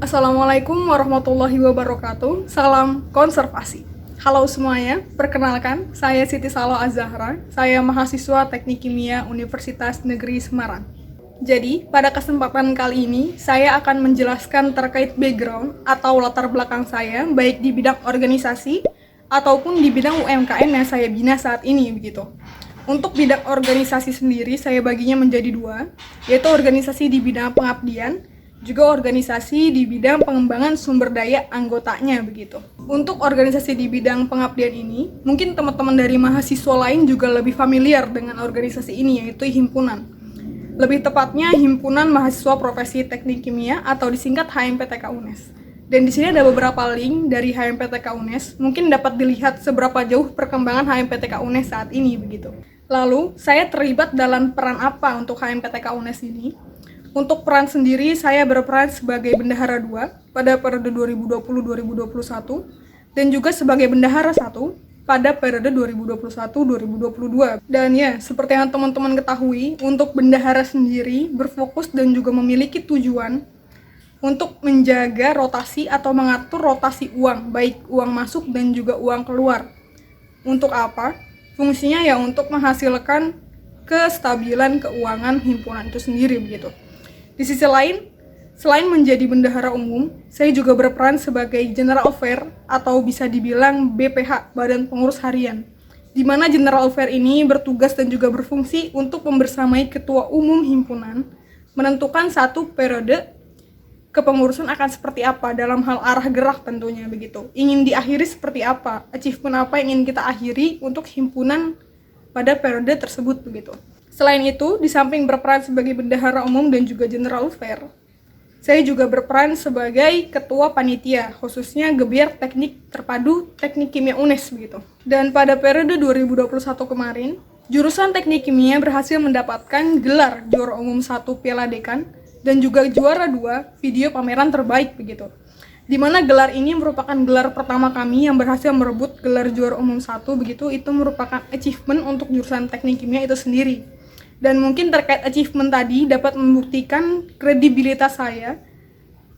Assalamualaikum warahmatullahi wabarakatuh. Salam konservasi. Halo semuanya, perkenalkan saya Siti Salo Az-Zahra. Saya mahasiswa Teknik Kimia Universitas Negeri Semarang. Jadi, pada kesempatan kali ini saya akan menjelaskan terkait background atau latar belakang saya baik di bidang organisasi ataupun di bidang UMKM yang saya bina saat ini begitu. Untuk bidang organisasi sendiri saya baginya menjadi dua, yaitu organisasi di bidang pengabdian, juga organisasi di bidang pengembangan sumber daya anggotanya begitu. Untuk organisasi di bidang pengabdian ini, mungkin teman-teman dari mahasiswa lain juga lebih familiar dengan organisasi ini, yaitu himpunan. Lebih tepatnya Himpunan Mahasiswa Profesi Teknik Kimia atau disingkat HMPTK UNES. Dan di sini ada beberapa link dari HMPTK UNES, mungkin dapat dilihat seberapa jauh perkembangan HMPTK UNES saat ini begitu. Lalu, saya terlibat dalam peran apa untuk HMPTK UNES ini? Untuk peran sendiri, saya berperan sebagai Bendahara 2 pada periode 2020-2021 dan juga sebagai Bendahara 1 pada periode 2021-2022. Dan ya, seperti yang teman-teman ketahui, untuk Bendahara sendiri berfokus dan juga memiliki tujuan untuk menjaga rotasi atau mengatur rotasi uang, baik uang masuk dan juga uang keluar. Untuk apa? Fungsinya ya untuk menghasilkan kestabilan keuangan himpunan itu sendiri begitu. Di sisi lain, selain menjadi bendahara umum, saya juga berperan sebagai General Affair atau bisa dibilang BPH, Badan Pengurus Harian, di mana General Affair ini bertugas dan juga berfungsi untuk membersamai Ketua Umum Himpunan menentukan satu periode kepengurusan akan seperti apa dalam hal arah gerak tentunya begitu. Ingin diakhiri seperti apa, achievement apa yang ingin kita akhiri untuk himpunan pada periode tersebut begitu. Selain itu, di samping berperan sebagai bendahara umum dan juga General Affair, saya juga berperan sebagai ketua panitia, khususnya Gebiar Teknik Terpadu Teknik Kimia UNES begitu. Dan pada periode 2021 kemarin, jurusan Teknik Kimia berhasil mendapatkan gelar juara umum 1 Piala Dekan dan juga juara 2 video pameran terbaik begitu. Di mana gelar ini merupakan gelar pertama kami yang berhasil merebut gelar juara umum 1 begitu. Itu merupakan achievement untuk jurusan Teknik Kimia itu sendiri. Dan mungkin terkait achievement tadi dapat membuktikan kredibilitas saya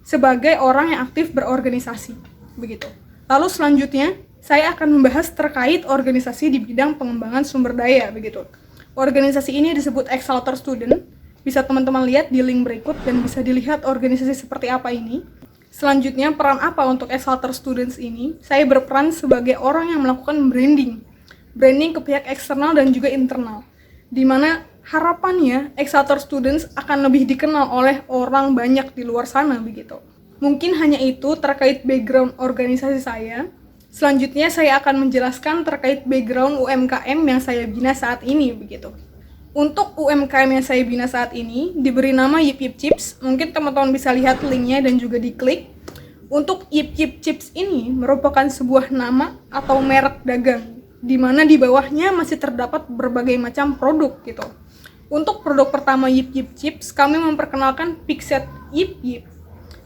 sebagai orang yang aktif berorganisasi begitu. Lalu selanjutnya saya akan membahas terkait organisasi di bidang pengembangan sumber daya begitu. Organisasi ini disebut Exalter Student. Bisa teman-teman lihat di link berikut dan bisa dilihat organisasi seperti apa ini. Selanjutnya, peran apa untuk Exalter Students ini? Saya berperan sebagai orang yang melakukan branding ke pihak eksternal dan juga internal, di mana harapannya Exalter Students akan lebih dikenal oleh orang banyak di luar sana begitu. Mungkin hanya itu terkait background organisasi saya. Selanjutnya saya akan menjelaskan terkait background UMKM yang saya bina saat ini begitu. Untuk UMKM yang saya bina saat ini diberi nama Yip Yip Chips. Mungkin teman-teman bisa lihat linknya dan juga diklik. Untuk Yip Yip Chips ini merupakan sebuah nama atau merek dagang, di mana di bawahnya masih terdapat berbagai macam produk gitu. Untuk produk pertama Yip Yip Chips, kami memperkenalkan Pixet Yip Yip.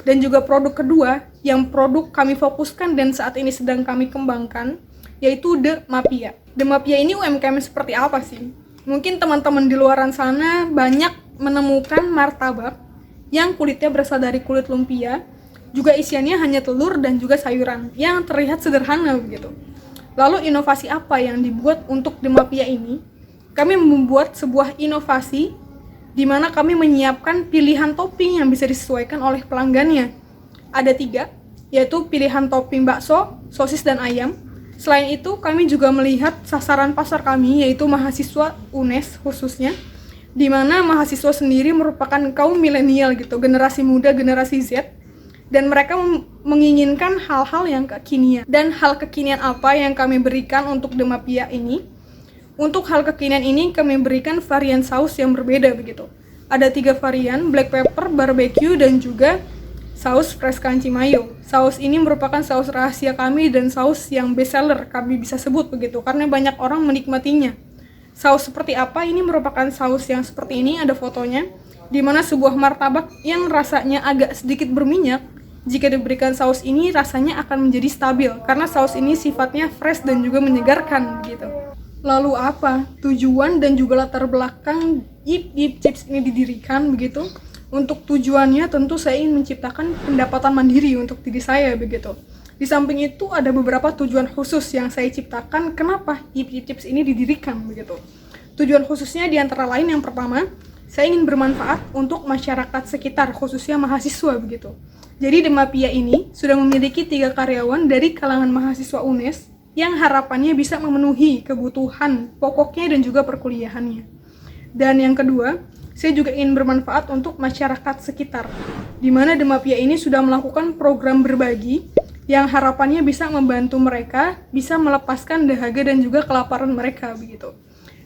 Dan juga produk kedua, yang produk kami fokuskan dan saat ini sedang kami kembangkan, yaitu The Mapia. The Mapia ini UMKM seperti apa sih? Mungkin teman-teman di luaran sana banyak menemukan martabak yang kulitnya berasal dari kulit lumpia, juga isiannya hanya telur dan juga sayuran, yang terlihat sederhana begitu. Lalu inovasi apa yang dibuat untuk The Mapia ini? Kami membuat sebuah inovasi di mana kami menyiapkan pilihan topping yang bisa disesuaikan oleh pelanggannya. Ada 3, yaitu pilihan topping bakso, sosis, dan ayam. Selain itu, kami juga melihat sasaran pasar kami, yaitu mahasiswa UNES khususnya, di mana mahasiswa sendiri merupakan kaum milenial gitu, generasi muda, generasi Z, dan mereka menginginkan hal-hal yang kekinian. Dan hal kekinian apa yang kami berikan untuk The Mapia ini? Untuk hal kekinian ini kami berikan varian saus yang berbeda begitu. Ada 3 varian, black pepper, barbecue, dan juga saus fresh crunchy mayo. Saus ini merupakan saus rahasia kami dan saus yang best seller kami bisa sebut begitu, karena banyak orang menikmatinya. Saus seperti apa? Ini merupakan saus yang seperti ini, ada fotonya, di mana sebuah martabak yang rasanya agak sedikit berminyak, jika diberikan saus ini rasanya akan menjadi stabil, karena saus ini sifatnya fresh dan juga menyegarkan begitu. Lalu apa tujuan dan juga latar belakang Yip Yip Chips ini didirikan begitu? Untuk tujuannya tentu saya ingin menciptakan pendapatan mandiri untuk diri saya begitu. Di samping itu ada beberapa tujuan khusus yang saya ciptakan kenapa YIP Chips ini didirikan begitu. Tujuan khususnya di antara lain yang pertama, saya ingin bermanfaat untuk masyarakat sekitar khususnya mahasiswa begitu. Jadi Demapia ini sudah memiliki 3 karyawan dari kalangan mahasiswa UNES yang harapannya bisa memenuhi kebutuhan pokoknya dan juga perkuliahannya. Dan yang kedua, saya juga ingin bermanfaat untuk masyarakat sekitar, di mana Demapia ini sudah melakukan program berbagi yang harapannya bisa membantu mereka bisa melepaskan dahaga dan juga kelaparan mereka begitu.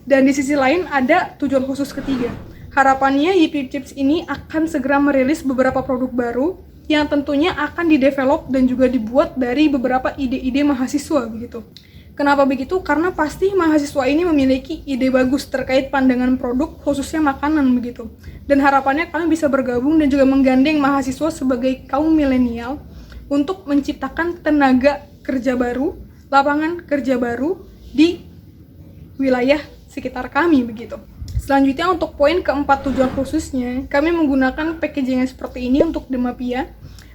Dan di sisi lain ada tujuan khusus ketiga. Harapannya YIP Chips ini akan segera merilis beberapa produk baru yang tentunya akan didevelop dan juga dibuat dari beberapa ide-ide mahasiswa begitu. Kenapa begitu? Karena pasti mahasiswa ini memiliki ide bagus terkait pandangan produk, khususnya makanan begitu. Dan harapannya kami bisa bergabung dan juga menggandeng mahasiswa sebagai kaum milenial untuk menciptakan tenaga kerja baru, lapangan kerja baru di wilayah sekitar kami begitu. Selanjutnya untuk poin keempat tujuan khususnya, kami menggunakan packaging yang seperti ini untuk Demapia.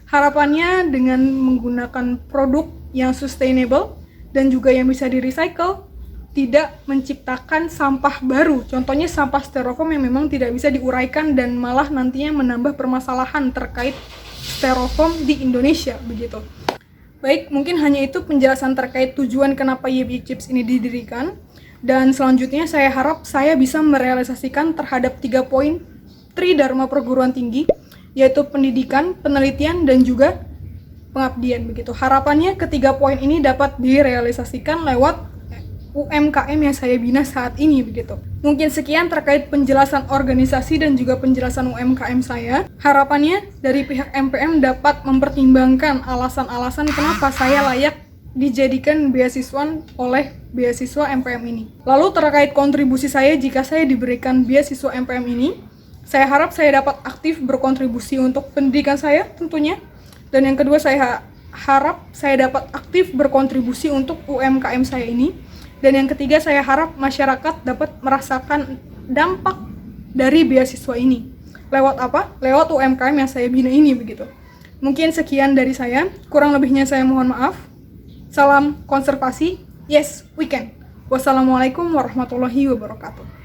Harapannya dengan menggunakan produk yang sustainable dan juga yang bisa di-recycle, tidak menciptakan sampah baru. Contohnya sampah styrofoam yang memang tidak bisa diuraikan dan malah nantinya menambah permasalahan terkait styrofoam di Indonesia begitu. Baik, mungkin hanya itu penjelasan terkait tujuan kenapa YIP Chips ini didirikan. Dan selanjutnya saya harap saya bisa merealisasikan terhadap 3 poin Tridharma perguruan tinggi, yaitu pendidikan, penelitian, dan juga pengabdian begitu. Harapannya ketiga poin ini dapat direalisasikan lewat UMKM yang saya bina saat ini begitu. Mungkin sekian terkait penjelasan organisasi dan juga penjelasan UMKM saya. Harapannya dari pihak MPM dapat mempertimbangkan alasan-alasan kenapa saya layak dijadikan beasiswan oleh beasiswa MPM ini. Lalu terkait kontribusi saya jika saya diberikan beasiswa MPM ini, saya harap saya dapat aktif berkontribusi untuk pendidikan saya tentunya. Dan yang kedua, saya harap saya dapat aktif berkontribusi untuk UMKM saya ini. Dan yang ketiga, saya harap masyarakat dapat merasakan dampak dari beasiswa ini. Lewat apa? Lewat UMKM yang saya bina ini begitu. Mungkin sekian dari saya, kurang lebihnya saya mohon maaf. Salam konservasi, yes we can. Wassalamualaikum warahmatullahi wabarakatuh.